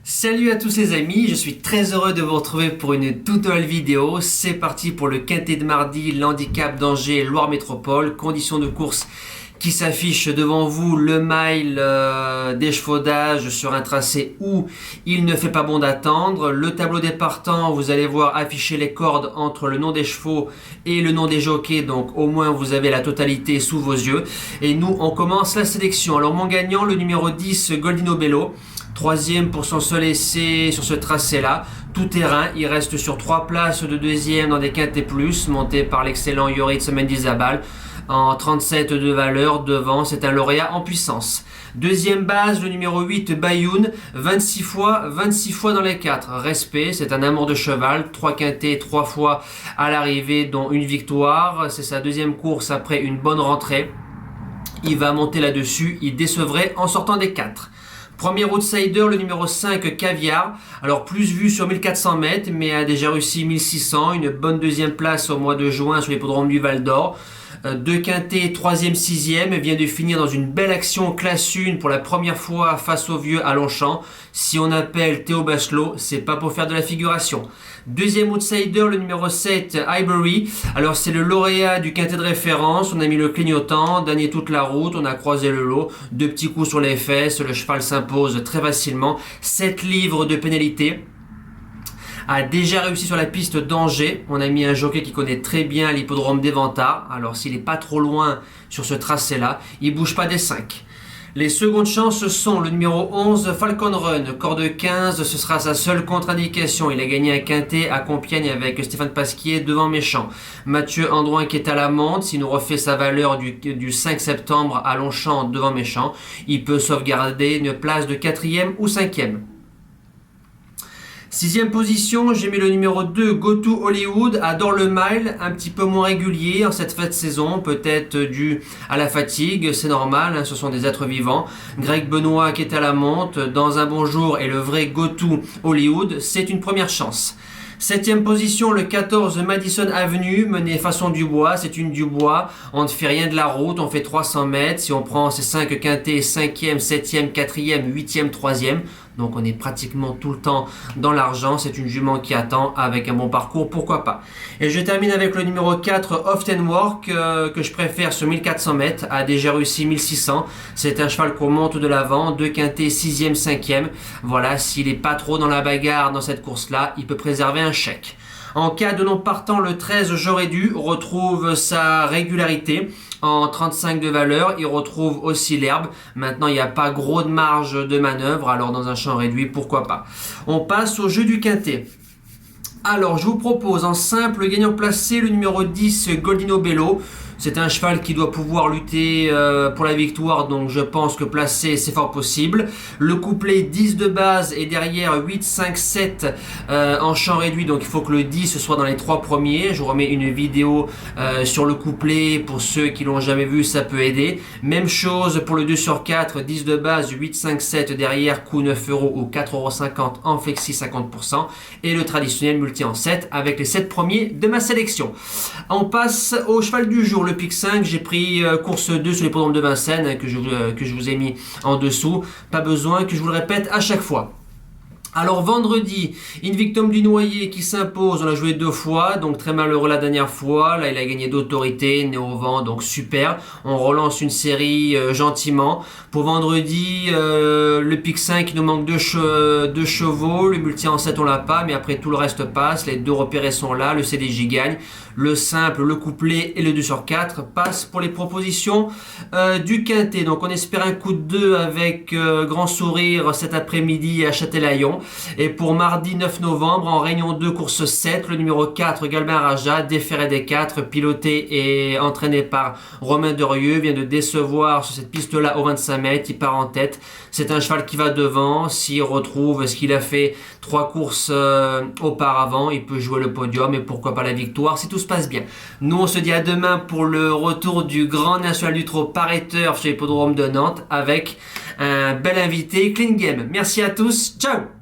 Salut à tous les amis, je suis très heureux de vous retrouver pour une toute nouvelle vidéo. C'est parti pour le quintet de mardi, l'handicap d'Angers, Loire Métropole, conditions de course qui s'affiche devant vous, le mile d'échafaudage sur un tracé où il ne fait pas bon d'attendre. Le tableau des partants, vous allez voir afficher les cordes entre le nom des chevaux et le nom des jockeys, donc au moins vous avez la totalité sous vos yeux. Et nous, on commence la sélection. Alors mon gagnant, le numéro 10, Goldino Bello. Troisième pour son seul essai sur ce tracé-là. Tout terrain, il reste sur 3 places de deuxième dans des quintés plus, monté par l'excellent Yoritz Mendizabal en 37 de valeur. Devant, c'est un lauréat en puissance. Deuxième base, le numéro 8, Bayoun, 26 fois dans les 4. Respect, c'est un amour de cheval. 3 quintés, 3 fois à l'arrivée, dont une victoire. C'est sa deuxième course après une bonne rentrée. Il va monter là-dessus, il décevrait en sortant des 4. Premier outsider, le numéro 5, Caviar. Alors plus vu sur 1400 mètres, mais a déjà réussi 1600. Une bonne deuxième place au mois de juin sur l'hippodrome du Val d'Or. Deux quintés, 3e, 6e, vient de finir dans une belle action classe 1 pour la première fois face au vieux à Longchamp. Si on appelle Théo Bachelot, c'est pas pour faire de la figuration. Deuxième outsider, le numéro 7, Ivory. Alors c'est le lauréat du quintet de référence. On a mis le clignotant, dernier toute la route, on a croisé le lot. 2 petits coups sur les fesses, le cheval s'impose très facilement. 7 livres de pénalité. A déjà réussi sur la piste d'Angers. On a mis un jockey qui connaît très bien l'hippodrome d'Éventard. Alors s'il n'est pas trop loin sur ce tracé-là, il ne bouge pas des 5. Les secondes chances sont le numéro 11, Falcon Run, corde 15, ce sera sa seule contre-indication. Il a gagné un quintet à Compiègne avec Stéphane Pasquier devant Méchant. Mathieu Androuin qui est à la monte, s'il nous refait sa valeur du 5 septembre à Longchamp devant Méchant, il peut sauvegarder une place de 4e ou 5e. 6e position, j'ai mis le numéro 2, Go To Hollywood, adore le mile, un petit peu moins régulier en cette fin de saison, peut-être dû à la fatigue, c'est normal, hein, ce sont des êtres vivants. Greg Benoît qui est à la monte, dans un bon jour, et le vrai Go To Hollywood, c'est une première chance. 7e position, le 14 Madison Avenue, mené façon Dubois, c'est une Dubois, on ne fait rien de la route, on fait 300 mètres, si on prend ces 5 quintés, 5e, 7e, 4e, 8e, 3e, donc on est pratiquement tout le temps dans l'argent, c'est une jument qui attend avec un bon parcours, pourquoi pas. Et je termine avec le numéro 4, Often Work, que je préfère sur 1400 mètres, a déjà réussi 1600, c'est un cheval qu'on monte de l'avant, 2 quintés, 6e, 5e, voilà, s'il n'est pas trop dans la bagarre dans cette course-là, il peut préserver un chèque. En cas de non partant, le 13, J'aurais dû, retrouve sa régularité. En 35 de valeur, il retrouve aussi l'herbe. Maintenant, il n'y a pas gros de marge de manœuvre, alors dans un champ réduit, pourquoi pas. On passe au jeu du quintet. Alors, je vous propose en simple gagnant placé le numéro 10, Goldino Bello. C'est un cheval qui doit pouvoir lutter pour la victoire, donc je pense que placer c'est fort possible. Le couplet 10 de base et derrière 8, 5, 7 en champ réduit, donc il faut que le 10 soit dans les 3 premiers. Je vous remets une vidéo sur le couplet pour ceux qui l'ont jamais vu, ça peut aider. Même chose pour le 2 sur 4, 10 de base, 8, 5, 7 derrière, coût 9 € ou 4,50 € en flexi 50%. Et le traditionnel multi en 7 avec les 7 premiers de ma sélection. On passe au cheval du jour. Le pic 5, j'ai pris course 2 sur l'hippodrome de Vincennes que je vous ai mis en dessous. Pas besoin que je vous le répète à chaque fois. Alors vendredi, Invictum du Noyer qui s'impose, on l'a joué 2 fois, donc très malheureux la dernière fois, là il a gagné d'autorité, né au vent, donc super, on relance une série gentiment. Pour vendredi, le pic 5 il nous manque 2 chevaux, le multi en 7 on l'a pas, mais après tout le reste passe, les 2 repérés sont là, le CDJ gagne, le simple, le couplet et le 2 sur 4 passent pour les propositions du quintet. Donc on espère un coup de 2 avec grand sourire cet après-midi à Châtelaillon. Et pour mardi 9 novembre, en réunion 2, course 7, le numéro 4, Galbin Raja, déféré des 4, piloté et entraîné par Romain Derieux, vient de décevoir sur cette piste-là au 25 mètres, il part en tête. C'est un cheval qui va devant, s'il retrouve ce qu'il a fait 3 courses auparavant, il peut jouer le podium et pourquoi pas la victoire si tout se passe bien. Nous on se dit à demain pour le retour du Grand National du Trot Paris Turf chez l'hippodrome de Nantes avec un bel invité Clean Game. Merci à tous, ciao!